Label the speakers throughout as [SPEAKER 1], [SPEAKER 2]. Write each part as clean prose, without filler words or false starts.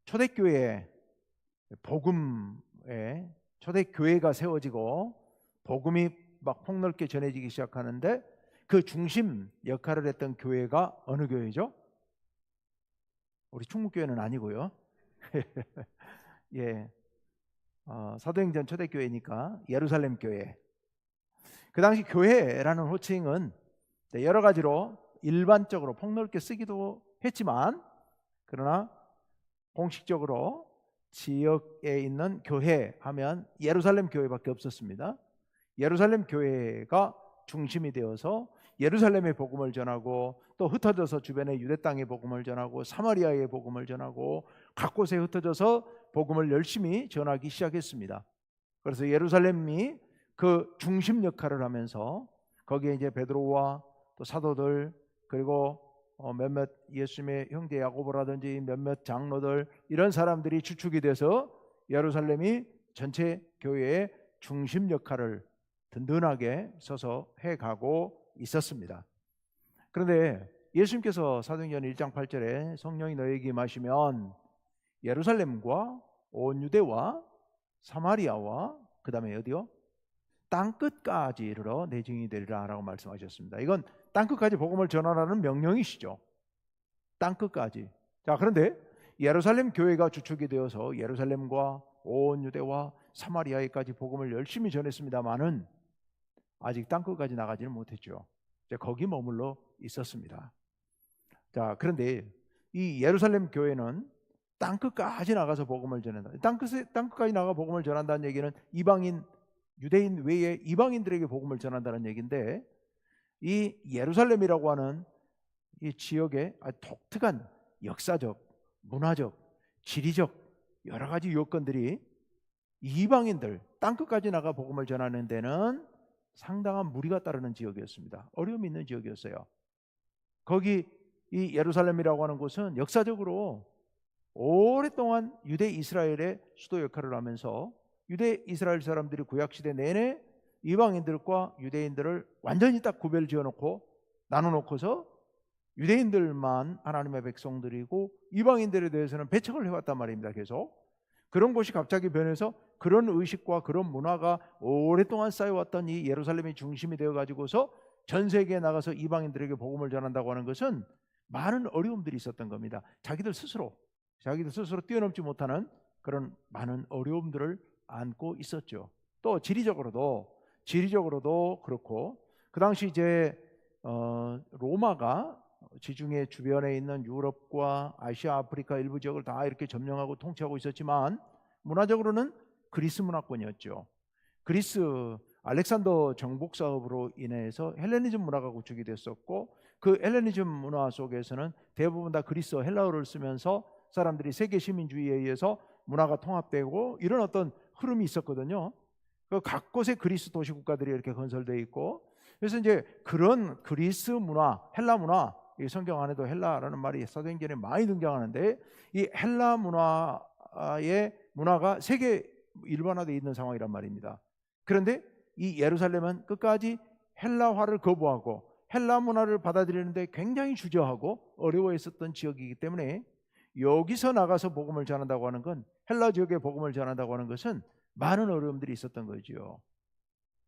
[SPEAKER 1] 초대교회 복음에 초대교회가 세워지고 복음이 막 폭넓게 전해지기 시작하는데 그 중심 역할을 했던 교회가 어느 교회죠? 우리 충북교회는 아니고요. 예, 사도행전 초대교회니까 예루살렘 교회. 그 당시 교회라는 호칭은 여러 가지로 일반적으로 폭넓게 쓰기도 했지만, 그러나 공식적으로 지역에 있는 교회 하면 예루살렘 교회밖에 없었습니다. 예루살렘 교회가 중심이 되어서 예루살렘의 복음을 전하고, 또 흩어져서 주변의 유대 땅의 복음을 전하고 사마리아의 복음을 전하고 각 곳에 흩어져서 복음을 열심히 전하기 시작했습니다. 그래서 예루살렘이 그 중심 역할을 하면서 거기에 이제 베드로와 또 사도들, 그리고 몇몇 예수님의 형제 야고보라든지 몇몇 장로들, 이런 사람들이 주축이 돼서 예루살렘이 전체 교회의 중심 역할을 든든하게 서서 해가고 있었습니다. 그런데 예수님께서 사도행전 1장 8절에 성령이 너희에게 임하시면 예루살렘과 온 유대와 사마리아와 그 다음에 어디요? 땅끝까지 이르러 내 증인이 되리라 라고 말씀하셨습니다. 이건 땅끝까지 복음을 전하라는 명령이시죠. 땅끝까지. 자, 그런데 예루살렘 교회가 주축이 되어서 예루살렘과 온 유대와 사마리아에까지 복음을 열심히 전했습니다만은 아직 땅끝까지 나가지는 못했죠. 거기 머물러 있었습니다. 자, 그런데 이 예루살렘 교회는 땅끝까지 나가서 복음을 전한다. 땅끝까지 나가 복음을 전한다는 얘기는 이방인, 유대인 외에 이방인들에게 복음을 전한다는 얘기인데, 이 예루살렘이라고 하는 이 지역의 독특한 역사적, 문화적, 지리적 여러 가지 요건들이 이방인들 땅끝까지 나가 복음을 전하는 데는 상당한 무리가 따르는 지역이었습니다. 어려움이 있는 지역이었어요. 거기 이 예루살렘이라고 하는 곳은 역사적으로 오랫동안 유대 이스라엘의 수도 역할을 하면서 유대 이스라엘 사람들이 구약시대 내내 이방인들과 유대인들을 완전히 딱 구별 지어놓고 나눠놓고서 유대인들만 하나님의 백성들이고 이방인들에 대해서는 배척을 해왔단 말입니다. 계속 그런 곳이 갑자기 변해서 그런 의식과 그런 문화가 오랫동안 쌓여왔던 이 예루살렘이 중심이 되어가지고서 전 세계에 나가서 이방인들에게 복음을 전한다고 하는 것은 많은 어려움들이 있었던 겁니다. 자기들 스스로 뛰어넘지 못하는 그런 많은 어려움들을 안고 있었죠. 또 지리적으로도 그렇고, 그 당시 이제 로마가 지중해 주변에 있는 유럽과 아시아, 아프리카 일부 지역을 다 이렇게 점령하고 통치하고 있었지만 문화적으로는 그리스 문화권이었죠. 그리스 알렉산더 정복 사업으로 인해서 헬레니즘 문화가 구축이 됐었고, 그 헬레니즘 문화 속에서는 대부분 다 그리스어 헬라어를 쓰면서 사람들이 세계 시민주의에 의해서 문화가 통합되고 이런 어떤 흐름이 있었거든요. 각 곳에 그리스 도시 국가들이 이렇게 건설되어 있고, 그래서 이제 그런 그리스 문화, 헬라 문화, 이 성경 안에도 헬라라는 말이 사도행전에 많이 등장하는데, 이 헬라 문화가 세계 일반화되어 있는 상황이란 말입니다. 그런데 이 예루살렘은 끝까지 헬라화를 거부하고 헬라 문화를 받아들이는데 굉장히 주저하고 어려워했었던 지역이기 때문에 여기서 나가서 복음을 전한다고 하는 건, 헬라 지역에 복음을 전한다고 하는 것은 많은 어려움들이 있었던 거죠.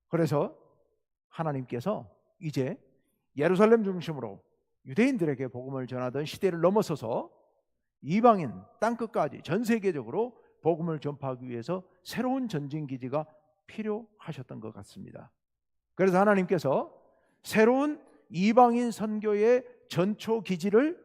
[SPEAKER 1] 그래서 하나님께서 이제 예루살렘 중심으로 유대인들에게 복음을 전하던 시대를 넘어서서 이방인 땅끝까지 전 세계적으로 복음을 전파하기 위해서 새로운 전진기지가 필요하셨던 것 같습니다. 그래서 하나님께서 새로운 이방인 선교의 전초기지를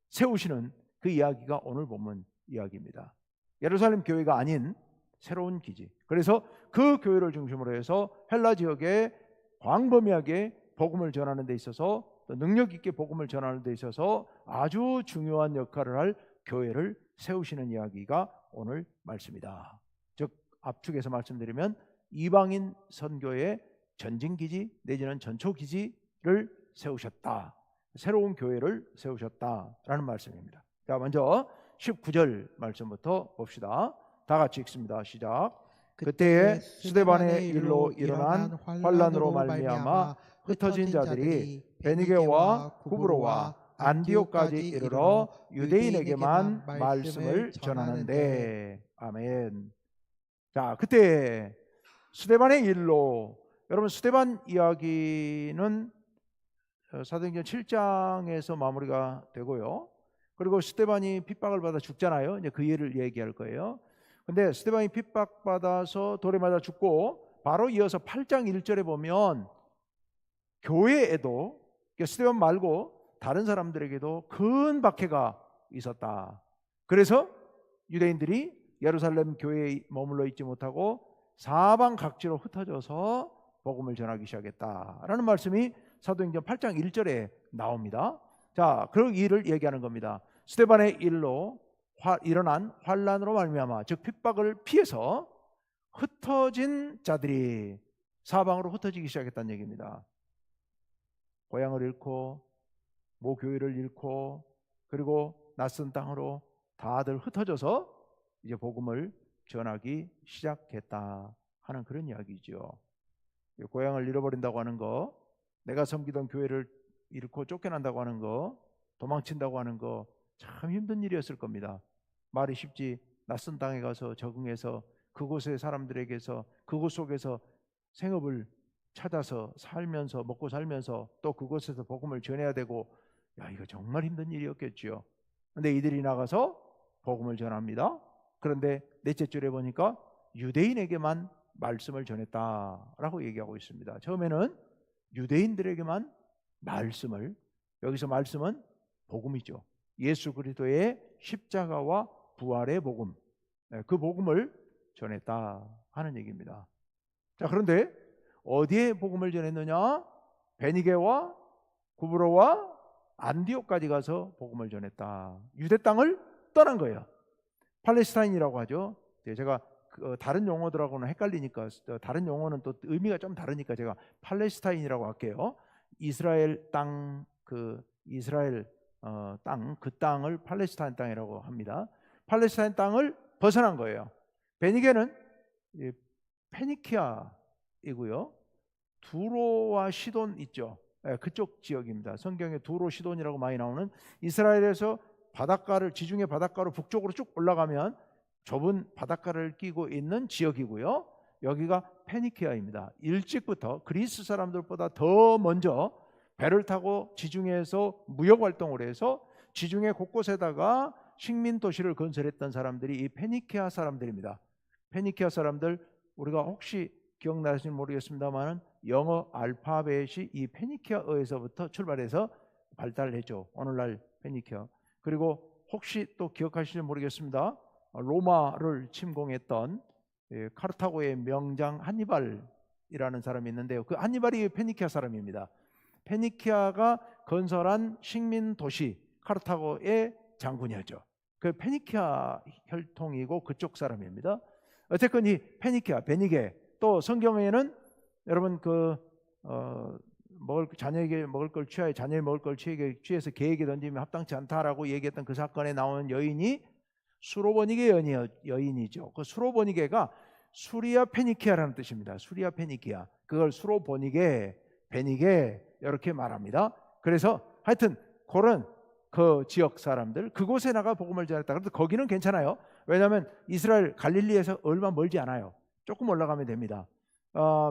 [SPEAKER 1] 세우시는 그 이야기가 오늘 본문 이야기입니다. 예루살렘 교회가 아닌 새로운 기지. 그래서 그 교회를 중심으로 해서 헬라 지역에 광범위하게 복음을 전하는 데 있어서, 또 능력 있게 복음을 전하는 데 있어서 아주 중요한 역할을 할 교회를 세우시는 이야기가 오늘 말씀이다. 즉 압축해서 말씀드리면 이방인 선교의 전진기지 내지는 전초기지를 세우셨다. 새로운 교회를 세우셨다라는 말씀입니다. 자, 먼저 19절 말씀부터 봅시다. 다 같이 읽습니다. 시작. 그때에 스데반의 일로 일어난 환란으로 말미암아 흩어진 자들이 베니게와 구브로와 안디옥까지 이르러 유대인에게만 말씀을 전하는데. 아멘. 자, 그때 스데반의 일로, 여러분 스데반 이야기는 사도행전 7장에서 마무리가 되고요. 그리고 스데반이 핍박을 받아 죽잖아요. 이제 그 일을 얘기할 거예요. 근데 스데반이 핍박받아서 돌에 맞아 죽고 바로 이어서 8장 1절에 보면 교회에도 스데반 말고 다른 사람들에게도 큰 박해가 있었다. 그래서 유대인들이 예루살렘 교회에 머물러 있지 못하고 사방 각지로 흩어져서 복음을 전하기 시작했다라는 말씀이 사도행전 8장 1절에 나옵니다. 자, 그 일을 얘기하는 겁니다. 스데반의 일로 일어난 환난으로 말미암아, 즉 핍박을 피해서 흩어진 자들이 사방으로 흩어지기 시작했다는 얘기입니다. 고향을 잃고 모교회를 잃고 그리고 낯선 땅으로 다들 흩어져서 이제 복음을 전하기 시작했다 하는 그런 이야기죠. 고향을 잃어버린다고 하는 거, 내가 섬기던 교회를 잃고 쫓겨난다고 하는 거, 도망친다고 하는 거 참 힘든 일이었을 겁니다. 말이 쉽지, 낯선 땅에 가서 적응해서 그곳의 사람들에게서 그곳 속에서 생업을 찾아서 살면서 먹고 살면서 또 그곳에서 복음을 전해야 되고, 야, 이거 정말 힘든 일이었겠죠. 근데 이들이 나가서 복음을 전합니다. 그런데 넷째 줄에 보니까 유대인에게만 말씀을 전했다라고 얘기하고 있습니다. 처음에는 유대인들에게만 말씀을, 여기서 말씀은 복음이죠. 예수 그리스도의 십자가와 부활의 복음, 그 복음을 전했다 하는 얘기입니다. 자, 그런데 어디에 복음을 전했느냐? 베니게와 구브로와 안디옥까지 가서 복음을 전했다. 유대 땅을 떠난 거예요. 팔레스타인이라고 하죠. 제가 다른 용어들하고는 헷갈리니까, 다른 용어는 또 의미가 좀 다르니까 제가 팔레스타인이라고 할게요. 이스라엘 땅, 그 이스라엘 땅, 그 땅을 팔레스타인 땅이라고 합니다. 팔레스타인 땅을 벗어난 거예요. 베니게는 페니키아이고요. 두로와 시돈 있죠. 그쪽 지역입니다. 성경에 두로, 시돈이라고 많이 나오는, 이스라엘에서 바닷가를, 지중해 바닷가로 북쪽으로 쭉 올라가면 좁은 바닷가를 끼고 있는 지역이고요. 여기가 페니키아입니다. 일찍부터 그리스 사람들보다 더 먼저 배를 타고 지중해에서 무역 활동을 해서 지중해 곳곳에다가 식민 도시를 건설했던 사람들이 이 페니키아 사람들입니다. 페니키아 사람들, 우리가 혹시 기억나실지 모르겠습니다만 영어 알파벳이 이 페니키아어에서부터 출발해서 발달했죠. 오늘날 페니키아. 그리고 혹시 또 기억하실지 모르겠습니다. 로마를 침공했던 카르타고의 명장 한니발이라는 사람이 있는데요. 그 한니발이 페니키아 사람입니다. 페니키아가 건설한 식민 도시 카르타고의 장군이었죠. 그 페니키아 혈통이고 그쪽 사람입니다. 어쨌건 이 페니키아, 베니게, 또 성경에는 여러분 자녀에게 먹을 걸 취하여 자녀의 먹을 걸 취해서 개에게 던지면 합당치 않다라고 얘기했던 그 사건에 나오는 여인이 수로보니게 여인이죠. 그 수로보니게가 수리아 페니키아라는 뜻입니다. 수리아 페니키아. 그걸 수로보니게, 베니게 이렇게 말합니다. 그래서 하여튼 그런 그 지역 사람들, 그곳에 나가 복음을 전했다. 그런데 거기는 괜찮아요. 왜냐하면 이스라엘 갈릴리에서 얼마 멀지 않아요. 조금 올라가면 됩니다.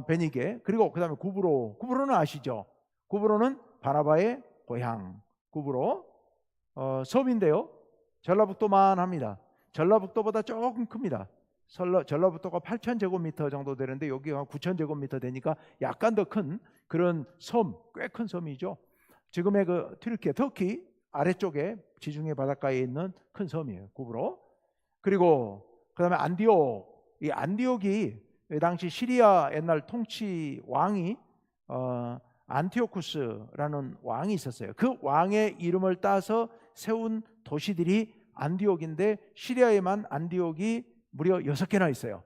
[SPEAKER 1] 베니게, 그리고 그 다음에 구브로는 아시죠? 구브로는 바나바의 고향 구브로, 섬인데요. 전라북도만 합니다. 전라북도보다 조금 큽니다. 전라북도가 8,000제곱미터 정도 되는데 여기가 9,000제곱미터 되니까 약간 더 큰 그런 섬, 꽤 큰 섬이죠. 지금의 그 터키 아래쪽에 지중해 바닷가에 있는 큰 섬이에요. 구브로. 그리고 그 다음에 안디옥. 이 안디옥이 당시 시리아 옛날 통치 왕이 안티오쿠스라는 왕이 있었어요. 그 왕의 이름을 따서 세운 도시들이 안디옥인데 시리아에만 안디옥이 무려 6개나 있어요.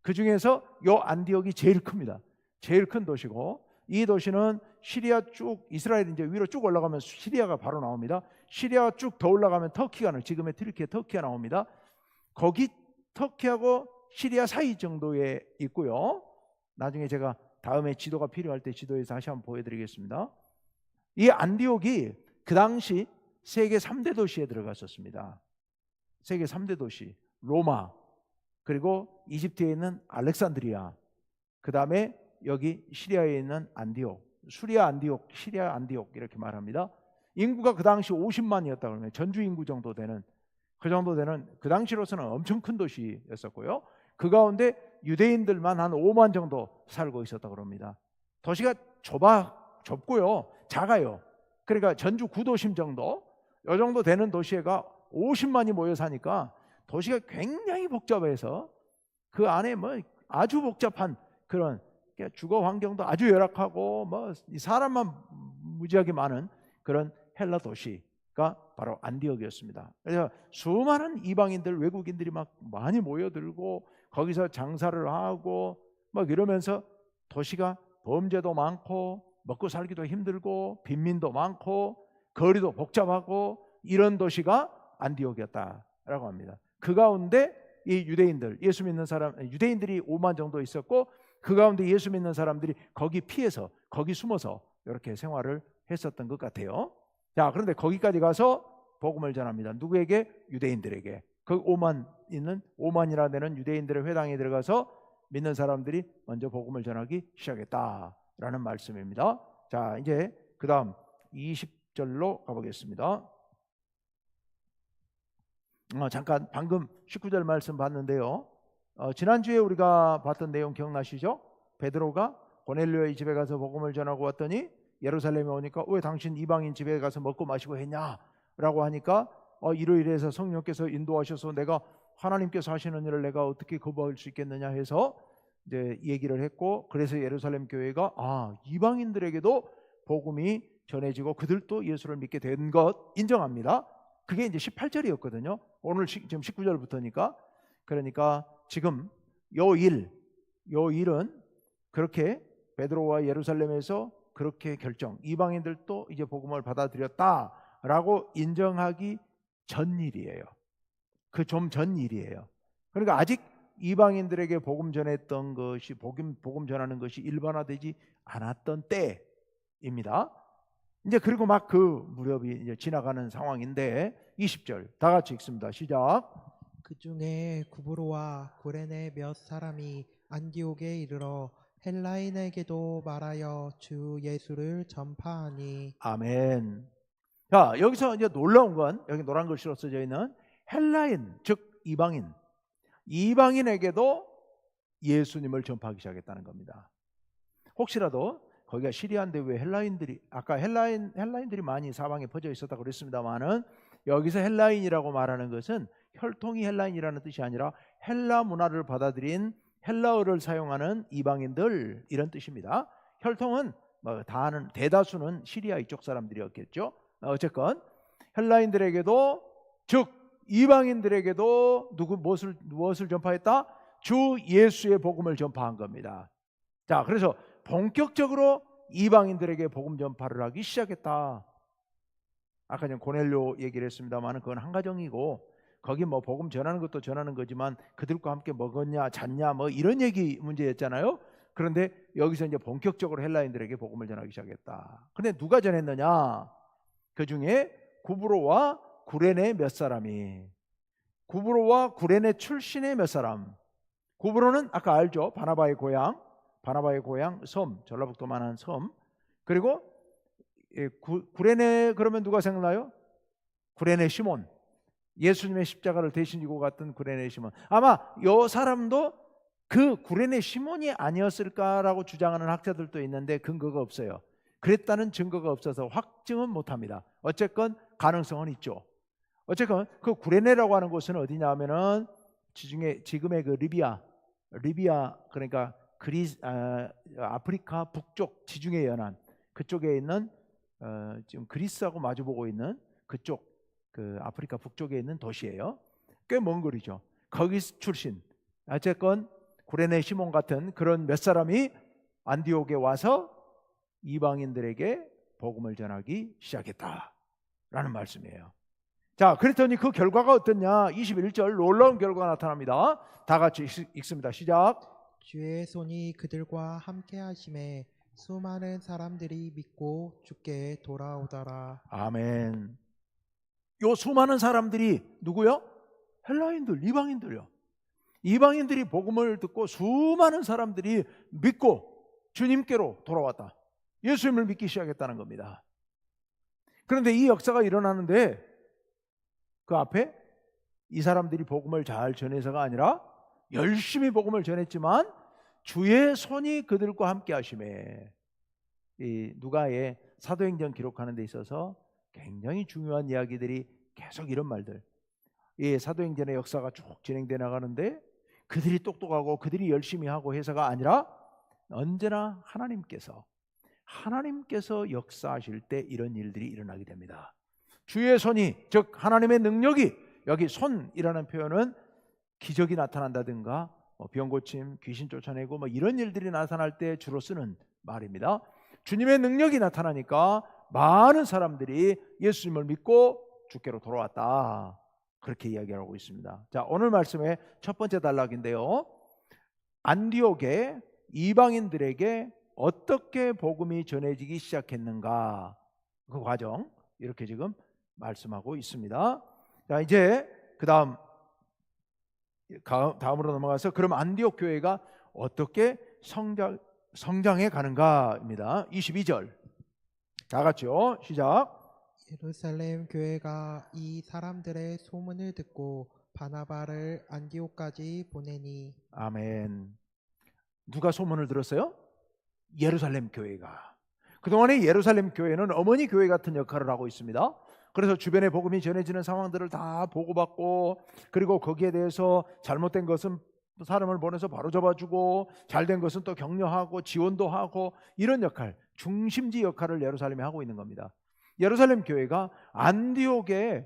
[SPEAKER 1] 그 중에서 이 안디옥이 제일 큽니다. 제일 큰 도시고, 이 도시는 시리아 쭉, 이스라엘 이제 위로 쭉 올라가면 시리아가 바로 나옵니다. 시리아 쭉 더 올라가면 터키가, 지금의 터키가 나옵니다. 거기 터키하고 시리아 사이 정도에 있고요. 나중에 제가 다음에 지도가 필요할 때 지도에서 다시 한번 보여드리겠습니다. 이 안디옥이 그 당시 세계 3대 도시에 들어갔었습니다. 세계 3대 도시, 로마, 그리고 이집트에 있는 알렉산드리아, 그 다음에 여기 시리아에 있는 안디옥, 수리아 안디옥, 시리아 안디옥 이렇게 말합니다. 인구가 그 당시 50만이었다 그러면 전주 인구 정도 되는, 그 정도 되는, 그 당시로서는 엄청 큰 도시였었고요. 그 가운데 유대인들만 한 5만 정도 살고 있었다 그럽니다. 도시가 좁고요, 작아요. 그러니까 전주 구도심 정도, 이 정도 되는 도시가 50만이 모여 사니까 도시가 굉장히 복잡해서 그 안에 뭐 아주 복잡한 그런 주거 환경도 아주 열악하고 뭐 사람만 무지하게 많은 그런 헬라 도시가 바로 안디옥이었습니다. 그래서 수많은 이방인들, 외국인들이 막 많이 모여들고 거기서 장사를 하고 막 이러면서 도시가 범죄도 많고 먹고 살기도 힘들고 빈민도 많고 거리도 복잡하고 이런 도시가 안디옥이었다라고 합니다. 그 가운데 이 유대인들, 예수 믿는 사람, 유대인들이 5만 정도 있었고 그 가운데 예수 믿는 사람들이 거기 피해서, 거기 숨어서 이렇게 생활을 했었던 것 같아요. 자, 그런데 거기까지 가서 복음을 전합니다. 누구에게? 유대인들에게. 그 5만이나 되는 유대인들의 회당에 들어가서 믿는 사람들이 먼저 복음을 전하기 시작했다라는 말씀입니다. 자, 이제 그 다음 20절로 가보겠습니다. 잠깐 방금 19절 말씀 봤는데요. 지난주에 우리가 봤던 내용 기억나시죠? 베드로가 고넬료의 집에 가서 복음을 전하고 왔더니 예루살렘에 오니까 왜 당신 이방인 집에 가서 먹고 마시고 했냐? 라고 하니까 이러이러해서 성령께서 인도하셔서 내가 하나님께서 하시는 일을 내가 어떻게 거부할 수 있겠느냐 해서 이제 얘기를 했고, 그래서 예루살렘 교회가 이방인들에게도 복음이 전해지고 그들도 예수를 믿게 된 것 인정합니다. 그게 이제 18절이었거든요. 오늘 지금 19절부터니까. 그러니까 지금 요 일은 그렇게 베드로와 예루살렘에서 그렇게 이방인들도 이제 복음을 받아들였다라고 인정하기 전 일이에요. 그 좀 전 일이에요. 그러니까 아직 이방인들에게 복음 전했던 것이, 복음 전하는 것이 일반화되지 않았던 때입니다. 이제 그리고 막 그 무렵이 이제 지나가는 상황인데 20절 다 같이 읽습니다. 시작.
[SPEAKER 2] 그 중에 구브로와 구레네 몇 사람이 안디옥에 이르러 헬라인에게도 말하여 주 예수를 전파하니.
[SPEAKER 1] 아멘. 자, 여기서 이제 놀라운 건 여기 노란 글씨로 써져 있는 헬라인, 즉 이방인에게도 예수님을 전파하기 시작했다는 겁니다. 혹시라도 거기가 시리아인데 왜 헬라인들이, 아까 헬라인들이 많이 사방에 퍼져 있었다고 그랬습니다만은 여기서 헬라인이라고 말하는 것은 혈통이 헬라인이라는 뜻이 아니라 헬라 문화를 받아들인 헬라어를 사용하는 이방인들, 이런 뜻입니다. 혈통은 뭐 대다수는 시리아 이쪽 사람들이었겠죠. 어쨌건 헬라인들에게도, 즉 이방인들에게도 무엇을 전파했다? 주 예수의 복음을 전파한 겁니다. 자, 그래서 본격적으로 이방인들에게 복음 전파를 하기 시작했다. 아까 전 고넬료 얘기를 했습니다만 그건 한 가정이고, 거기 뭐 복음 전하는 것도 전하는 거지만 그들과 함께 먹었냐 잤냐 뭐 이런 얘기 문제였잖아요. 그런데 여기서 이제 본격적으로 헬라인들에게 복음을 전하기 시작했다. 근데 누가 전했느냐? 그 중에 구브로와 구레네 몇 사람이, 구브로와 구레네 출신의 몇 사람. 구브로는 아까 알죠? 바나바의 고향 섬, 전라북도만한 섬. 그리고 구레네 그러면 누가 생각나요? 구레네 시몬, 예수님의 십자가를 대신 지고 갔던 구레네 시몬. 아마 이 사람도 그 구레네 시몬이 아니었을까라고 주장하는 학자들도 있는데 근거가 없어요. 그랬다는 증거가 없어서 확증은 못합니다. 어쨌건 가능성은 있죠. 어쨌건 그 구레네라고 하는 곳은 어디냐 하면은 지금의 그 리비아 그러니까 아프리카 북쪽 지중해 연안 그쪽에 있는 지금 그리스하고 마주보고 있는 그쪽 그 아프리카 북쪽에 있는 도시예요. 꽤 먼 거리죠. 거기 출신. 어쨌건 구레네 시몬 같은 그런 몇 사람이 안디옥에 와서 이방인들에게 복음을 전하기 시작했다라는 말씀이에요. 자, 그랬더니 그 결과가 어떻냐? 21절 놀라운 결과가 나타납니다. 다 같이 읽습니다. 시작.
[SPEAKER 2] 주의 손이 그들과 함께 하심에 수많은 사람들이 믿고 주께 돌아오더라.
[SPEAKER 1] 아멘. 요 수많은 사람들이 누구요? 헬라인들, 이방인들요. 이방인들이 복음을 듣고 수많은 사람들이 믿고 주님께로 돌아왔다. 예수님을 믿기 시작했다는 겁니다. 그런데 이 역사가 일어나는데 그 앞에 이 사람들이 복음을 잘 전해서가 아니라 열심히 복음을 전했지만 주의 손이 그들과 함께 하심에, 이 누가의 사도행전 기록하는 데 있어서 굉장히 중요한 이야기들이 계속 이런 말들, 이 사도행전의 역사가 쭉 진행돼 나가는데 그들이 똑똑하고 그들이 열심히 하고 해서가 아니라 언제나 하나님께서 역사하실 때 이런 일들이 일어나게 됩니다. 주의 손이, 즉 하나님의 능력이, 여기 손이라는 표현은 기적이 나타난다든가 병 고침, 귀신 쫓아내고 이런 일들이 나타날 때 주로 쓰는 말입니다. 주님의 능력이 나타나니까 많은 사람들이 예수님을 믿고 주께로 돌아왔다. 그렇게 이야기하고 있습니다. 자, 오늘 말씀의 첫 번째 단락인데요. 안디옥의 이방인들에게 어떻게 복음이 전해지기 시작했는가, 그 과정 이렇게 지금 말씀하고 있습니다. 자, 이제 다음으로 넘어가서 그럼 안디옥 교회가 어떻게 성장해 가는가입니다. 22절 다 같이요. 시작.
[SPEAKER 2] 예루살렘 교회가 이 사람들의 소문을 듣고 바나바를 안디옥까지 보내니.
[SPEAKER 1] 아멘. 누가 소문을 들었어요? 예루살렘 교회가. 그동안에 예루살렘 교회는 어머니 교회 같은 역할을 하고 있습니다. 그래서 주변에 복음이 전해지는 상황들을 다 보고받고, 그리고 거기에 대해서 잘못된 것은 사람을 보내서 바로 잡아주고, 잘된 것은 또 격려하고 지원도 하고, 이런 역할, 중심지 역할을 예루살렘이 하고 있는 겁니다. 예루살렘 교회가 안디옥에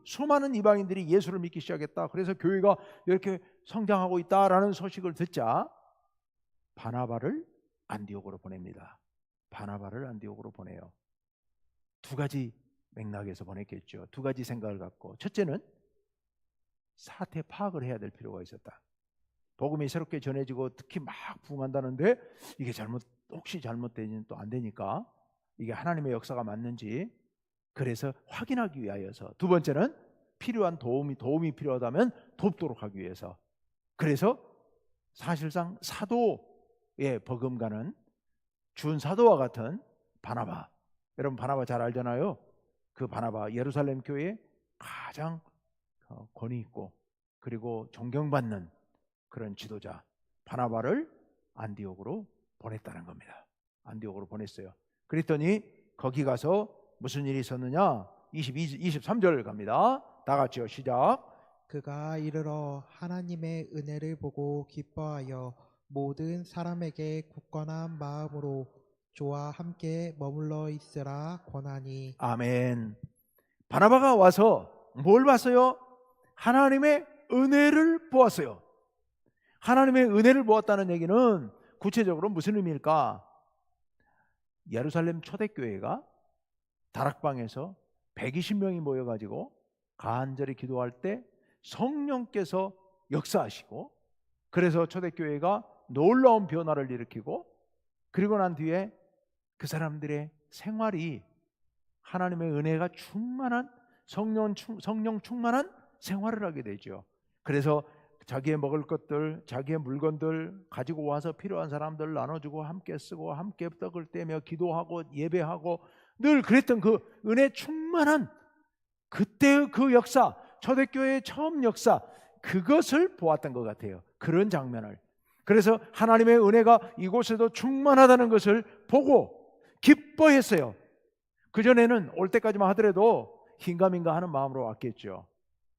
[SPEAKER 1] 수많은 이방인들이 예수를 믿기 시작했다. 그래서 교회가 이렇게 성장하고 있다라는 소식을 듣자 바나바를 안디옥으로 보냅니다. 바나바를 안디옥으로 보내요. 두 가지 맥락에서 보냈겠죠. 두 가지 생각을 갖고, 첫째는 사태 파악을 해야 될 필요가 있었다. 복음이 새롭게 전해지고 특히 막 부흥한다는데 이게 혹시 잘못되면 또 안 되니까 이게 하나님의 역사가 맞는지, 그래서 확인하기 위하여서. 두 번째는 필요한 도움이 필요하다면 돕도록 하기 위해서. 그래서 사실상 사도의 버금가는 준 사도와 같은 바나바, 여러분 바나바 잘 알잖아요. 그 바나바 예루살렘 교회에 가장 권위 있고 그리고 존경받는 그런 지도자 바나바를 안디옥으로 보냈다는 겁니다. 안디옥으로 보냈어요. 그랬더니 거기 가서 무슨 일이 있었느냐? 23절 갑니다. 다 같이요. 시작.
[SPEAKER 2] 그가 이르러 하나님의 은혜를 보고 기뻐하여 모든 사람에게 굳건한 마음으로 주와 함께 머물러 있으라 권하니.
[SPEAKER 1] 아멘. 바나바가 와서 뭘 봤어요? 하나님의 은혜를 보았어요. 하나님의 은혜를 보았다는 얘기는 구체적으로 무슨 의미일까? 예루살렘 초대교회가 다락방에서 120명이 모여가지고 간절히 기도할 때 성령께서 역사하시고, 그래서 초대교회가 놀라운 변화를 일으키고, 그리고 난 뒤에 그 사람들의 생활이 하나님의 은혜가 충만한 성령 충만한 생활을 하게 되죠. 그래서 자기의 먹을 것들, 자기의 물건들 가지고 와서 필요한 사람들 나눠주고 함께 쓰고 함께 떡을 떼며 기도하고 예배하고 늘 그랬던 그 은혜 충만한 그때의 그 역사, 초대교회의 처음 역사, 그것을 보았던 것 같아요. 그런 장면을. 그래서 하나님의 은혜가 이곳에도 충만하다는 것을 보고 기뻐했어요. 그전에는 올 때까지만 하더라도 긴가민가 하는 마음으로 왔겠죠.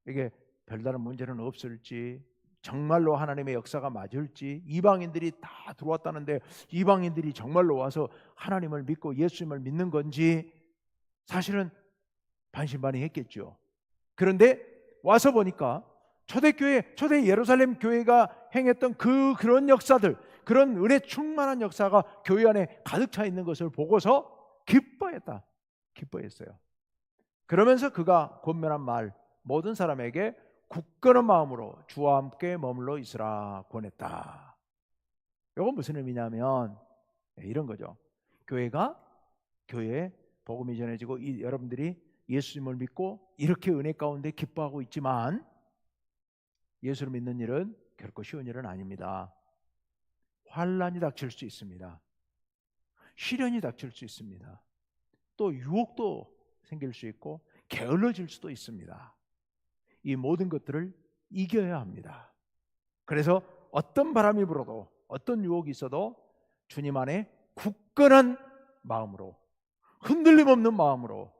[SPEAKER 1] 이게 별다른 문제는 없을지, 정말로 하나님의 역사가 맞을지, 이방인들이 다 들어왔다는데 이방인들이 정말로 와서 하나님을 믿고 예수님을 믿는 건지 사실은 반신반의했겠죠. 그런데 와서 보니까 초대 예루살렘 교회가 행했던 그런 역사들, 그런 은혜 충만한 역사가 교회 안에 가득 차 있는 것을 보고서 기뻐했어요. 그러면서 그가 권면한 말, 모든 사람에게 굳건한 마음으로 주와 함께 머물러 있으라 권했다. 이건 무슨 의미냐면 이런 거죠. 교회에 복음이 전해지고 여러분들이 예수님을 믿고 이렇게 은혜 가운데 기뻐하고 있지만 예수를 믿는 일은 결코 쉬운 일은 아닙니다. 환난이 닥칠 수 있습니다. 시련이 닥칠 수 있습니다. 또 유혹도 생길 수 있고 게을러질 수도 있습니다. 이 모든 것들을 이겨야 합니다. 그래서 어떤 바람이 불어도 어떤 유혹이 있어도 주님 안에 굳건한 마음으로, 흔들림 없는 마음으로,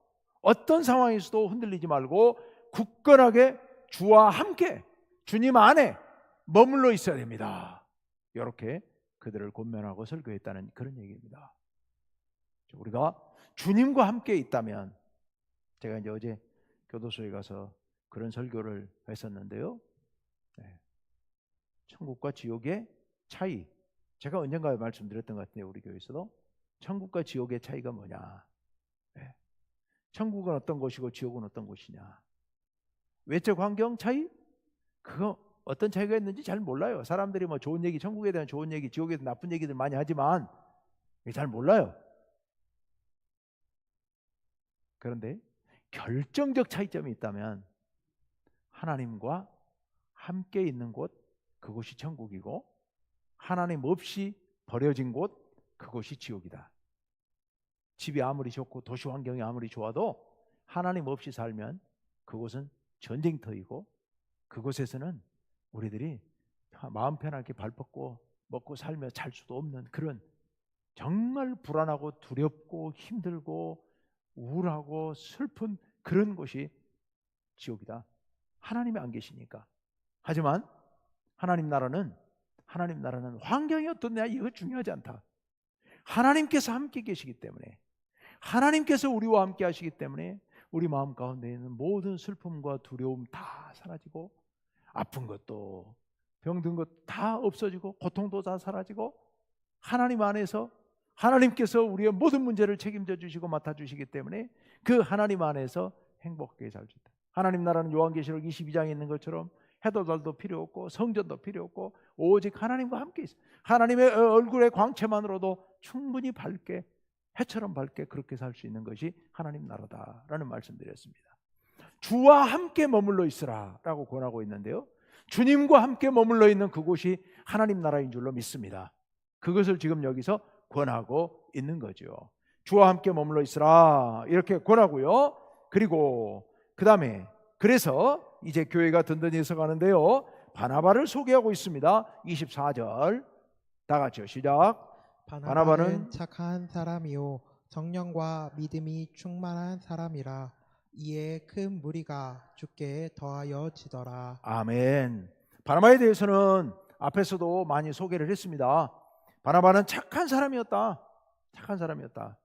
[SPEAKER 1] 어떤 상황에서도 흔들리지 말고 굳건하게 주와 함께 주님 안에 머물러 있어야 됩니다. 이렇게 그들을 권면하고 설교했다는 그런 얘기입니다. 우리가 주님과 함께 있다면, 제가 이제 어제 교도소에 가서 그런 설교를 했었는데요. 천국과 지옥의 차이, 제가 언젠가 말씀드렸던 것 같은데 우리 교회에서도 천국과 지옥의 차이가 뭐냐, 천국은 어떤 곳이고 지옥은 어떤 곳이냐, 외적 환경 차이, 그거 어떤 차이가 있는지 잘 몰라요. 사람들이 뭐 좋은 얘기, 천국에 대한 좋은 얘기, 지옥에 대한 나쁜 얘기들 많이 하지만 잘 몰라요. 그런데 결정적 차이점이 있다면 하나님과 함께 있는 곳, 그곳이 천국이고 하나님 없이 버려진 곳, 그곳이 지옥이다. 집이 아무리 좋고 도시 환경이 아무리 좋아도 하나님 없이 살면 그곳은 전쟁터이고 그곳에서는 우리들이 마음 편하게 발 뻗고 먹고 살며 살 수도 없는 그런 정말 불안하고 두렵고 힘들고 우울하고 슬픈 그런 곳이 지옥이다. 하나님이 안 계시니까. 하지만 하나님 나라는 환경이 어떻냐 이거 중요하지 않다. 하나님께서 함께 계시기 때문에, 하나님께서 우리와 함께 하시기 때문에 우리 마음 가운데 있는 모든 슬픔과 두려움 다 사라지고 아픈 것도 병든 것 다 없어지고 고통도 다 사라지고 하나님 안에서 하나님께서 우리의 모든 문제를 책임져 주시고 맡아 주시기 때문에 그 하나님 안에서 행복하게 살 수 있다. 하나님 나라는 요한계시록 22장에 있는 것처럼 해도 달도 필요 없고 성전도 필요 없고 오직 하나님과 함께 있어. 하나님의 얼굴의 광채만으로도 충분히 밝게, 해처럼 밝게 그렇게 살 수 있는 것이 하나님 나라다라는 말씀드렸습니다. 주와 함께 머물러 있으라라고 권하고 있는데요, 주님과 함께 머물러 있는 그곳이 하나님 나라인 줄로 믿습니다. 그것을 지금 여기서 권하고 있는 거죠. 주와 함께 머물러 있으라 이렇게 권하고요. 그리고 그 다음에 그래서 이제 교회가 든든히 서가는데요, 바나바를 소개하고 있습니다. 24절 다 같이요, 시작.
[SPEAKER 2] 바나바는 착한 사람이요 성령과 믿음이 충만한 사람이라 이에 큰 무리가 주께 더하여 지더라.
[SPEAKER 1] 아멘. 바나바에 대해서는 앞에서도 많이 소개를 했습니다. 바나바는 착한 사람이었다. 착한 사람이었다.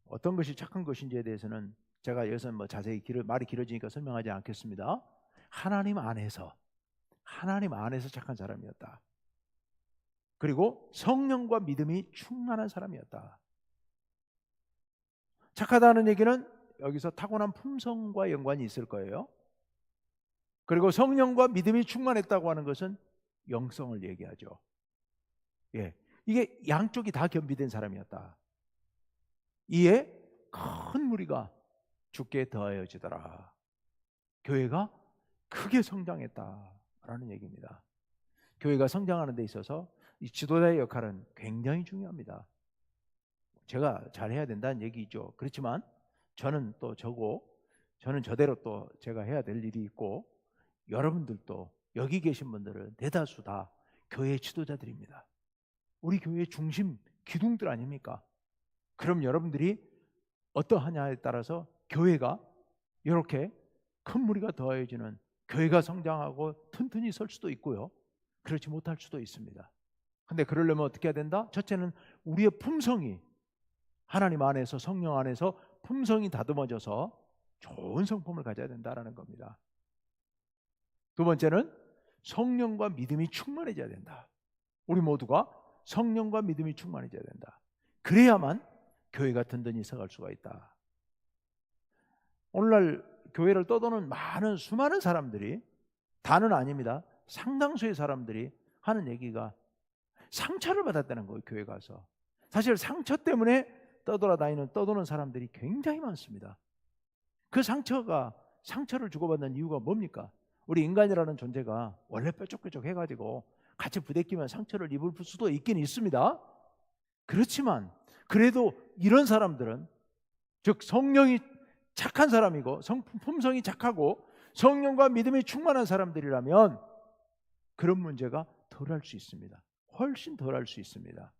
[SPEAKER 1] 어떤 것이 착한 것인지에 대해서는 제가 여기서 뭐 자세히 말이 길어지니까 설명하지 않겠습니다. 하나님 안에서 착한 사람이었다. 그리고 성령과 믿음이 충만한 사람이었다. 착하다는 얘기는 여기서 타고난 품성과 연관이 있을 거예요. 그리고 성령과 믿음이 충만했다고 하는 것은 영성을 얘기하죠. 이게 양쪽이 다 겸비된 사람이었다. 이에 큰 무리가 주께 더하여지더라. 교회가 크게 성장했다라는 얘기입니다. 교회가 성장하는 데 있어서 이 지도자의 역할은 굉장히 중요합니다. 제가 잘해야 된다는 얘기죠. 그렇지만 저는 또 저는 저대로 또 제가 해야 될 일이 있고, 여러분들도 여기 계신 분들은 대다수 다 교회 지도자들입니다. 우리 교회의 중심 기둥들 아닙니까? 그럼 여러분들이 어떠하냐에 따라서 교회가 이렇게 큰 무리가 더해지는, 교회가 성장하고 튼튼히 설 수도 있고요, 그렇지 못할 수도 있습니다. 근데 그러려면 어떻게 해야 된다? 첫째는 우리의 품성이 하나님 안에서, 성령 안에서 품성이 다듬어져서 좋은 성품을 가져야 된다라는 겁니다. 두 번째는 성령과 믿음이 충만해져야 된다. 우리 모두가 성령과 믿음이 충만해져야 된다. 그래야만 교회가 든든히 서갈 수가 있다. 오늘날 교회를 떠도는 수많은 사람들이, 다는 아닙니다, 상당수의 사람들이 하는 얘기가 상처를 받았다는 거예요. 교회 가서 사실 상처 때문에 떠도는 사람들이 굉장히 많습니다. 그 상처를 주고받는 이유가 뭡니까? 우리 인간이라는 존재가 원래 뾰족뾰족 해가지고 같이 부대끼면 상처를 입을 수도 있긴 있습니다. 그렇지만 그래도 이런 사람들은, 즉 성령이 착한 사람이고 품성이 착하고 성령과 믿음이 충만한 사람들이라면 그런 문제가 덜할 수 있습니다. 훨씬 덜할 수 있습니다.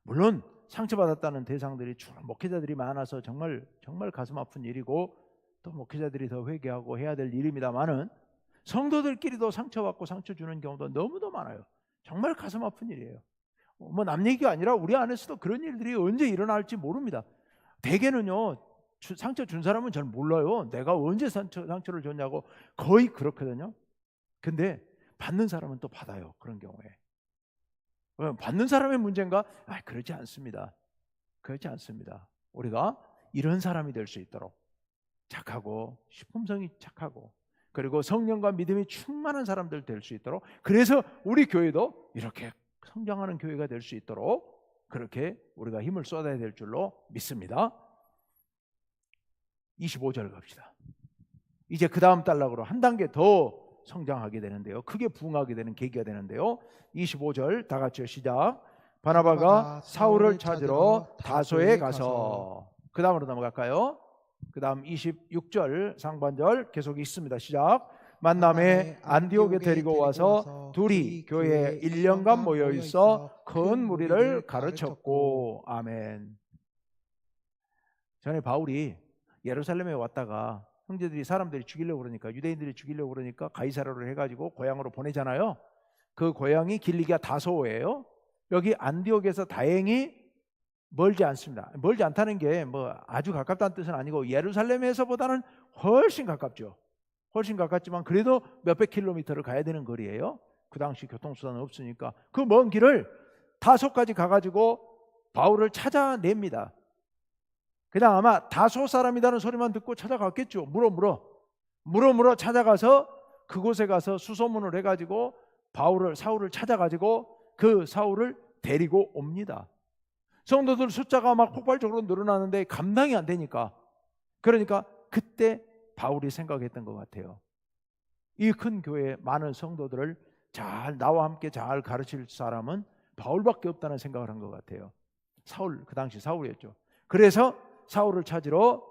[SPEAKER 1] 물론 상처받았다는 대상들이 주로 목회자들이 많아서 정말 가슴 아픈 일이고 또 목회자들이 더 회개하고 해야 될 일입니다만은, 성도들끼리도 상처받고 상처 주는 경우도 너무도 많아요. 정말 가슴 아픈 일이에요. 뭐 남 얘기가 아니라 우리 안에서도 그런 일들이 언제 일어날지 모릅니다. 대개는요, 상처 준 사람은 잘 몰라요. 내가 언제 상처를 줬냐고. 거의 그렇거든요. 근데 받는 사람은 또 받아요. 그런 경우에. 받는 사람의 문제인가? 그렇지 않습니다. 그렇지 않습니다. 우리가 이런 사람이 될 수 있도록 착하고 품성이 착하고 그리고 성령과 믿음이 충만한 사람들 될 수 있도록, 그래서 우리 교회도 이렇게 성장하는 교회가 될 수 있도록 그렇게 우리가 힘을 쏟아야 될 줄로 믿습니다. 25절 갑시다. 이제 그 다음 단락으로 한 단계 더 성장하게 되는데요, 크게 부흥하게 되는 계기가 되는데요. 25절 다 같이요, 시작. 바나바가 사울을 찾으러 다소에 가서. 그 다음으로 넘어갈까요? 그 다음 26절 상반절 계속 있습니다. 시작. 만남에 안디옥에 데리고 와서 둘이 교회에 1년간 모여 있어 큰 무리를 가르쳤고. 아멘. 전에 바울이 예루살렘에 왔다가 형제들이 사람들이 죽이려고 그러니까, 유대인들이 죽이려고 그러니까 가이사랴로 해가지고 고향으로 보내잖아요. 그 고향이 길리기아 다소예요. 여기 안디옥에서 다행히 멀지 않습니다. 멀지 않다는 게 뭐 아주 가깝다는 뜻은 아니고 예루살렘에서보다는 훨씬 가깝죠. 훨씬 가깝지만 그래도 몇백 킬로미터를 가야 되는 거리예요. 그 당시 교통수단은 없으니까 그 먼 길을 다소까지 가가지고 바울을 찾아냅니다. 그냥 아마 다소 사람이라는 소리만 듣고 찾아갔겠죠. 물어 찾아가서 그곳에 가서 수소문을 해가지고 사울을 찾아가지고 그 사울을 데리고 옵니다. 성도들 숫자가 막 폭발적으로 늘어나는데 감당이 안 되니까, 그러니까 그때 바울이 생각했던 것 같아요. 이 큰 교회에 많은 성도들을 나와 함께 잘 가르칠 사람은 바울밖에 없다는 생각을 한 것 같아요. 그 당시 사울이었죠. 그래서 사울을 찾으러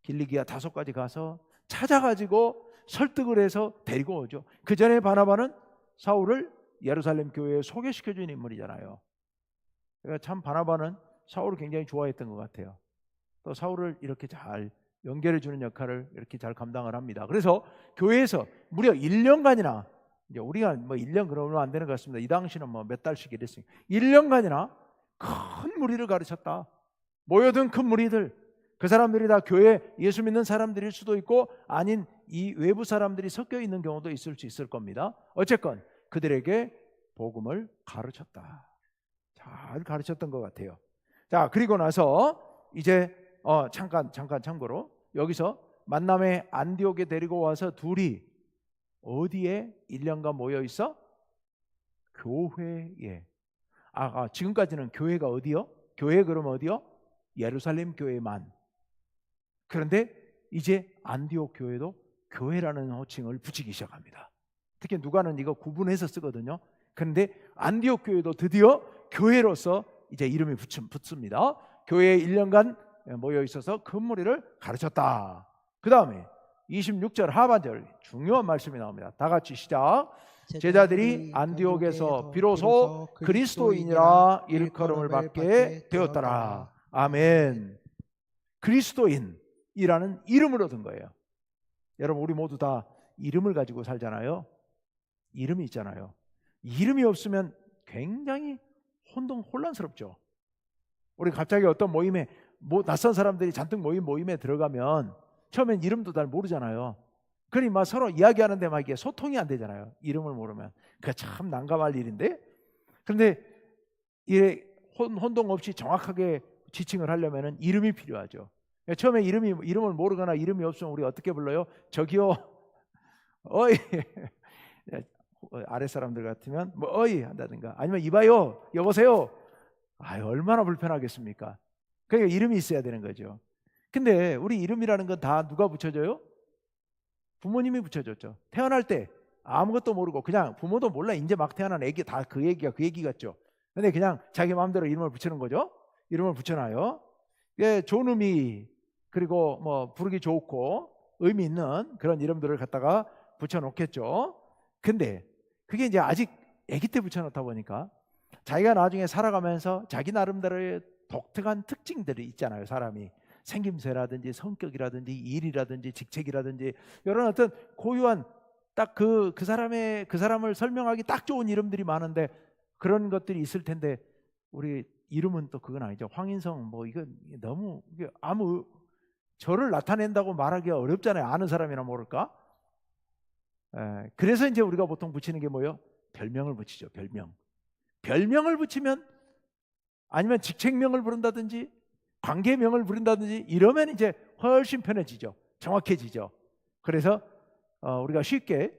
[SPEAKER 1] 길리기아 다소까지 가서 찾아가지고 설득을 해서 데리고 오죠. 그 전에 바나바는 사울을 예루살렘 교회에 소개시켜준 인물이잖아요. 그러니까 참 바나바는 사울을 굉장히 좋아했던 것 같아요. 또 사울을 이렇게 잘 연결해주는 역할을 이렇게 잘 감당을 합니다. 그래서 교회에서 무려 1년간이나, 이제 우리가 뭐 1년 그러면 안 되는 것 같습니다. 이 당시는 뭐 몇 달씩 이랬으니까 1년간이나 큰 무리를 가르쳤다. 모여든 큰 무리들, 그 사람들이 다 교회 예수 믿는 사람들일 수도 있고 아닌 이 외부 사람들이 섞여 있는 경우도 있을 수 있을 겁니다. 어쨌건 그들에게 복음을 가르쳤다. 잘 가르쳤던 것 같아요. 자, 그리고 나서 이제 잠깐 참고로 여기서 만남에 안디옥에 데리고 와서 둘이 어디에 1년간 모여 있어? 교회에. 지금까지는 교회가 어디요? 교회 그러면 어디요? 예루살렘 교회만. 그런데 이제 안디옥 교회도 교회라는 호칭을 붙이기 시작합니다. 특히 누가는 이거 구분해서 쓰거든요. 그런데 안디옥 교회도 드디어 교회로서 이제 이름이 붙습니다. 교회에 1년간 모여 있어서 큰 무리를 가르쳤다. 그 다음에 26절 하반절 중요한 말씀이 나옵니다. 다 같이 시작. 제자들이 안디옥에서 비로소 그리스도인이라 일컬음을 받게 되었더라. 아멘. 그리스도인이라는 이름을 얻은 거예요. 여러분, 우리 모두 다 이름을 가지고 살잖아요. 이름이 있잖아요. 이름이 없으면 굉장히 혼란스럽죠. 우리 갑자기 어떤 모임에 낯선 사람들이 잔뜩 모임에 들어가면 처음엔 이름도 잘 모르잖아요. 그러니 막 서로 이야기하는데 막 이게 소통이 안 되잖아요. 이름을 모르면. 그게 참 난감할 일인데. 그런데 이 혼동 없이 정확하게 지칭을 하려면 이름이 필요하죠. 처음에 이름을 모르거나 이름이 없으면 우리 어떻게 불러요? 저기요, 어이. 아랫사람들 같으면 뭐 어이 한다든가, 아니면 이봐요, 여보세요. 얼마나 불편하겠습니까? 그러니까 이름이 있어야 되는 거죠. 근데 우리 이름이라는 건 다 누가 붙여줘요? 부모님이 붙여줬죠. 태어날 때 아무것도 모르고 그냥 부모도 몰라. 이제 막 태어난 애기 다 그 얘기가 그 얘기 같죠. 근데 그냥 자기 마음대로 이름을 붙이는 거죠. 이름을 붙여놔요. 예, 좋은 의미 그리고 뭐 부르기 좋고 의미 있는 그런 이름들을 갖다가 붙여놓겠죠. 근데 그게 이제 아직 아기 때 붙여놓다 보니까 자기가 나중에 살아가면서 자기 나름대로의 독특한 특징들이 있잖아요. 사람이 생김새라든지 성격이라든지 일이라든지 직책이라든지 이런 어떤 고유한 딱 그 사람을 설명하기 딱 좋은 이름들이 많은데 그런 것들이 있을 텐데 우리 이름은 또 그건 아니죠. 황인성 뭐 이건 너무 이게 아무 저를 나타낸다고 말하기가 어렵잖아요. 아는 사람이나 모를까? 그래서 이제 우리가 보통 붙이는 게 뭐예요? 별명을 붙이죠. 별명을 붙이면 아니면 직책명을 부른다든지 관계명을 부른다든지 이러면 이제 훨씬 편해지죠. 정확해지죠. 그래서 우리가 쉽게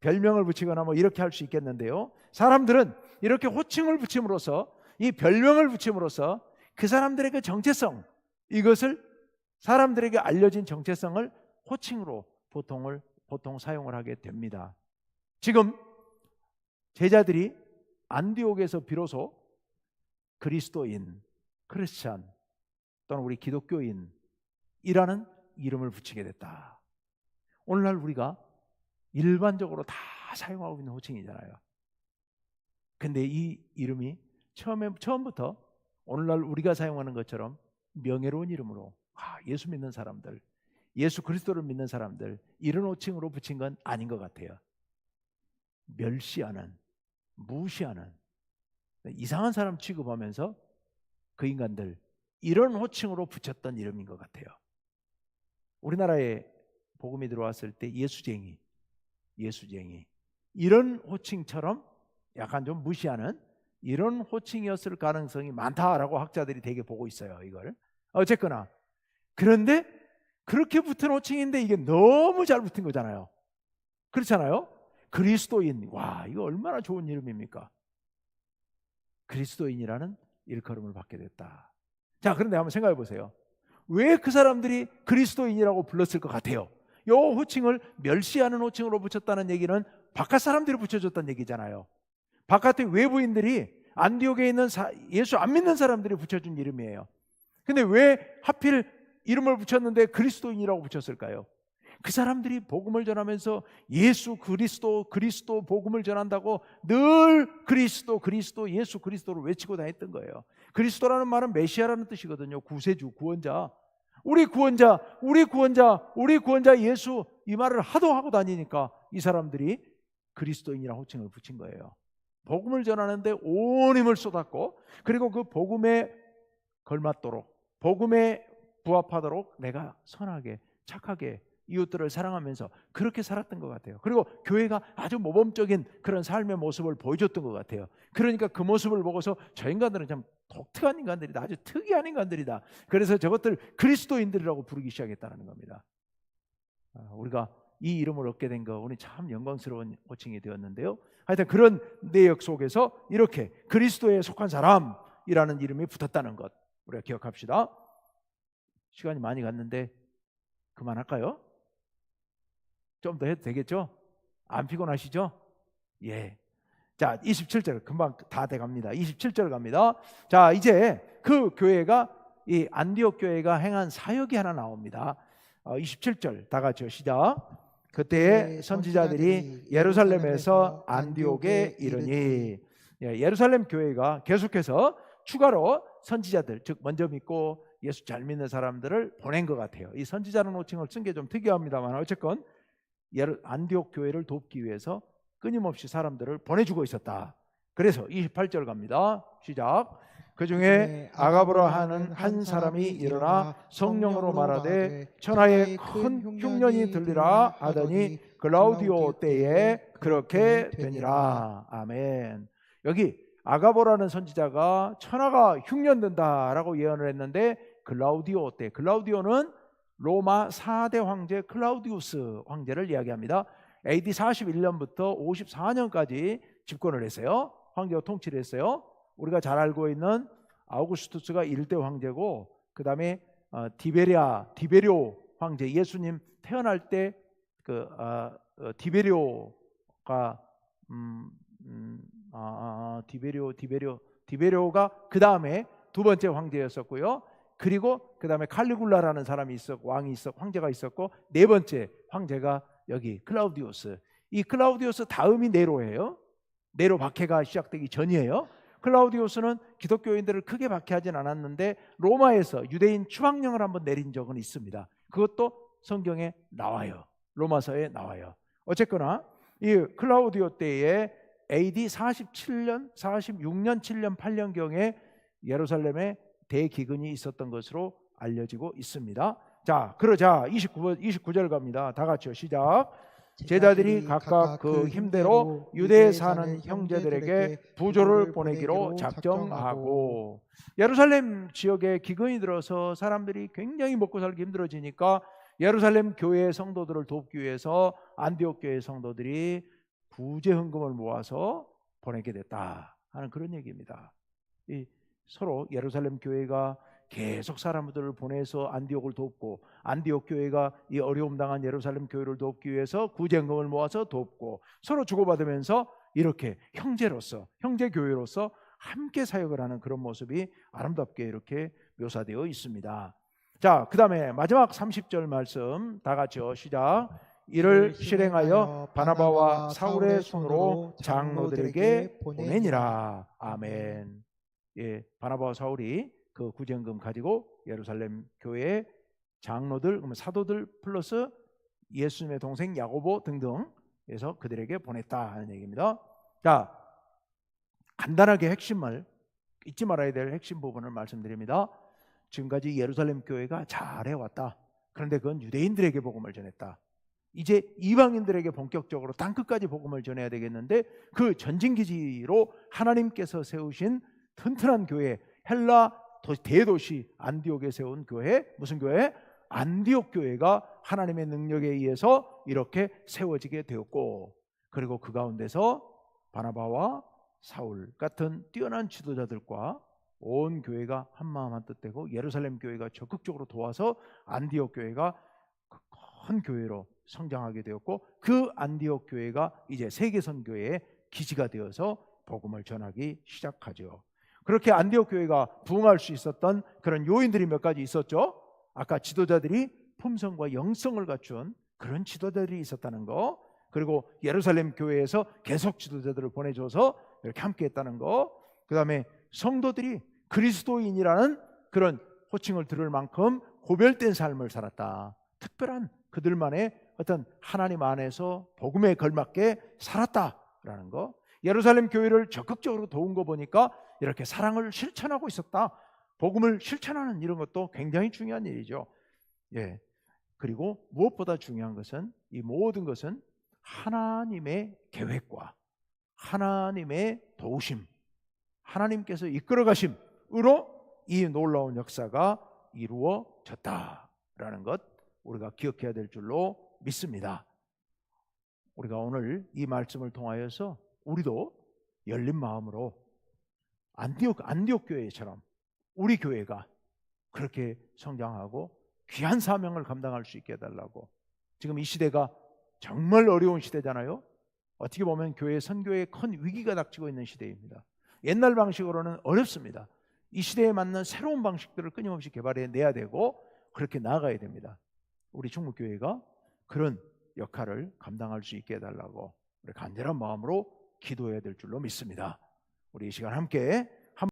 [SPEAKER 1] 별명을 붙이거나 뭐 이렇게 할 수 있겠는데요. 사람들은 이렇게 호칭을 붙임으로써 이 별명을 붙임으로써 그 사람들의 그 정체성 이것을 사람들에게 알려진 정체성을 호칭으로 보통 사용을 하게 됩니다. 지금 제자들이 안디옥에서 비로소 그리스도인, 크리스찬 또는 우리 기독교인이라는 이름을 붙이게 됐다. 오늘날 우리가 일반적으로 다 사용하고 있는 호칭이잖아요. 근데 이 이름이 처음부터 오늘날 우리가 사용하는 것처럼 명예로운 이름으로 예수 믿는 사람들, 예수 그리스도를 믿는 사람들 이런 호칭으로 붙인 건 아닌 것 같아요. 멸시하는, 무시하는 이상한 사람 취급하면서 그 인간들 이런 호칭으로 붙였던 이름인 것 같아요. 우리나라에 복음이 들어왔을 때 예수쟁이 이런 호칭처럼 약간 좀 무시하는 이런 호칭이었을 가능성이 많다라고 학자들이 되게 보고 있어요. 이걸 어쨌거나 그런데 그렇게 붙은 호칭인데 이게 너무 잘 붙은 거잖아요. 그렇잖아요. 그리스도인, 와 이거 얼마나 좋은 이름입니까? 그리스도인이라는 일컬음을 받게 됐다. 자, 그런데 한번 생각해 보세요. 왜 그 사람들이 그리스도인이라고 불렀을 것 같아요? 이 호칭을 멸시하는 호칭으로 붙였다는 얘기는 바깥 사람들이 붙여줬다는 얘기잖아요. 바깥의 외부인들이 안디옥에 있는 예수 안 믿는 사람들이 붙여준 이름이에요. 근데 왜 하필 이름을 붙였는데 그리스도인이라고 붙였을까요? 그 사람들이 복음을 전하면서 예수 그리스도 복음을 전한다고 늘 그리스도 예수 그리스도를 외치고 다녔던 거예요. 그리스도라는 말은 메시아라는 뜻이거든요. 구세주, 구원자. 우리 구원자 예수 이 말을 하도 하고 다니니까 이 사람들이 그리스도인이라는 호칭을 붙인 거예요. 복음을 전하는데 온 힘을 쏟았고 그리고 그 복음에 걸맞도록 복음에 부합하도록 내가 선하게 착하게 이웃들을 사랑하면서 그렇게 살았던 것 같아요. 그리고 교회가 아주 모범적인 그런 삶의 모습을 보여줬던 것 같아요. 그러니까 그 모습을 보고서 저 인간들은 참 독특한 인간들이다. 아주 특이한 인간들이다. 그래서 저것들 그리스도인들이라고 부르기 시작했다는 겁니다. 우리가 이 이름을 얻게 된 거 우리 참 영광스러운 호칭이 되었는데요. 하여튼 그런 내역 속에서 이렇게 그리스도에 속한 사람이라는 이름이 붙었다는 것 우리가 기억합시다. 시간이 많이 갔는데 그만할까요? 좀 더 해도 되겠죠? 안 피곤하시죠? 예. 자, 27절 금방 다 돼갑니다. 27절 갑니다. 자, 이제 그 교회가 이 안디옥 교회가 행한 사역이 하나 나옵니다. 27절 다 같이요. 시작. 그때 선지자들이 예루살렘에서 안디옥에 이르니 예루살렘 교회가 계속해서 추가로 선지자들 즉 먼저 믿고 예수 잘 믿는 사람들을 보낸 것 같아요. 이 선지자라는 호칭을 쓴 게 좀 특이합니다만 어쨌건 안디옥 교회를 돕기 위해서 끊임없이 사람들을 보내주고 있었다. 그래서 28절 갑니다. 시작. 그 중에 아가보라 하는 한 사람이 일어나 성령으로 말하되 천하에 큰 흉년이 들리라 하더니 글라우디오 때에 그렇게 되니라. 아멘. 여기 아가보라는 선지자가 천하가 흉년된다라고 예언을 했는데 글라우디오 때, 글라우디오는 로마 4대 황제 클라우디우스 황제를 이야기합니다. AD 41년부터 54년까지 집권을 했어요. 황제가 통치를 했어요. 우리가 잘 알고 있는 아우구스투스가 1대 황제고 그다음에 디베rio 황제, 예수님 태어날 때 디베리오가 디베리오가 그 다음에 두 번째 황제였었고요. 그리고 그 다음에 칼리굴라라는 사람이 황제가 있었고, 네 번째 황제가 여기 클라우디우스. 이 클라우디우스 다음이 네로예요. 네로 박해가 시작되기 전이에요. 클라우디우스는 기독교인들을 크게 박해하진 않았는데 로마에서 유대인 추방령을 한번 내린 적은 있습니다. 그것도 성경에 나와요. 로마서에 나와요. 어쨌거나 이 클라우디오 때에 AD 47년, 46년, 7년, 8년경에 예루살렘에 대기근이 있었던 것으로 알려지고 있습니다. 자, 그러자 29절 갑니다. 다 같이요. 시작. 제자들이 각각 그 힘대로 유대에 사는 형제들에게 부조를 보내기로 작정하고, 예루살렘 지역에 기근이 들어서 사람들이 굉장히 먹고 살기 힘들어지니까 예루살렘 교회의 성도들을 돕기 위해서 안디옥 교회 성도들이 부재 헌금을 모아서 보내게 됐다 하는 그런 얘기입니다. 서로 예루살렘 교회가 계속 사람들을 보내서 안디옥을 돕고, 안디옥 교회가 이 어려움 당한 예루살렘 교회를 돕기 위해서 구제헌금을 모아서 돕고, 서로 주고받으면서 이렇게 형제로서, 형제교회로서 함께 사역을 하는 그런 모습이 아름답게 이렇게 묘사되어 있습니다. 자, 그 다음에 마지막 30절 말씀 다 같이요. 시작. 이를 실행하여 바나바와 사울의 손으로 장로들에게 보내니라. 아멘. 예, 바나바와 사울이 그 구제헌금 가지고 예루살렘 교회 장로들, 그러면 사도들 플러스 예수님의 동생 야고보 등등에서 그들에게 보냈다 하는 얘기입니다. 자, 간단하게 핵심을, 잊지 말아야 될 핵심 부분을 말씀드립니다. 지금까지 예루살렘 교회가 잘해왔다. 그런데 그건 유대인들에게 복음을 전했다. 이제 이방인들에게 본격적으로 땅끝까지 복음을 전해야 되겠는데, 그 전진기지로 하나님께서 세우신 튼튼한 교회, 헬라 대도시 안디옥에 세운 교회, 무슨 교회? 안디옥 교회가 하나님의 능력에 의해서 이렇게 세워지게 되었고, 그리고 그 가운데서 바나바와 사울 같은 뛰어난 지도자들과 온 교회가 한마음 한뜻 되고 예루살렘 교회가 적극적으로 도와서 안디옥 교회가 큰 교회로 성장하게 되었고, 그 안디옥 교회가 이제 세계선 교회의 기지가 되어서 복음을 전하기 시작하죠. 그렇게 안디옥 교회가 부흥할 수 있었던 그런 요인들이 몇 가지 있었죠. 아까 지도자들이 품성과 영성을 갖춘 그런 지도자들이 있었다는 거, 그리고 예루살렘 교회에서 계속 지도자들을 보내줘서 이렇게 함께 했다는 거, 그 다음에 성도들이 그리스도인이라는 그런 호칭을 들을 만큼 고별된 삶을 살았다. 특별한 그들만의 어떤 하나님 안에서 복음에 걸맞게 살았다라는 거, 예루살렘 교회를 적극적으로 도운 거 보니까 이렇게 사랑을 실천하고 있었다. 복음을 실천하는 이런 것도 굉장히 중요한 일이죠. 예. 그리고 무엇보다 중요한 것은, 이 모든 것은 하나님의 계획과 하나님의 도우심, 하나님께서 이끌어 가심으로 이 놀라운 역사가 이루어졌다라는 것 우리가 기억해야 될 줄로 믿습니다. 우리가 오늘 이 말씀을 통하여서 우리도 열린 마음으로 안디옥 교회처럼 우리 교회가 그렇게 성장하고 귀한 사명을 감당할 수 있게 해달라고. 지금 이 시대가 정말 어려운 시대잖아요. 어떻게 보면 교회 선교에 큰 위기가 닥치고 있는 시대입니다. 옛날 방식으로는 어렵습니다. 이 시대에 맞는 새로운 방식들을 끊임없이 개발해내야 되고 그렇게 나아가야 됩니다. 우리 충북교회가 그런 역할을 감당할 수 있게 해달라고 우리 간절한 마음으로 기도해야 될 줄로 믿습니다. 우리 이 시간 함께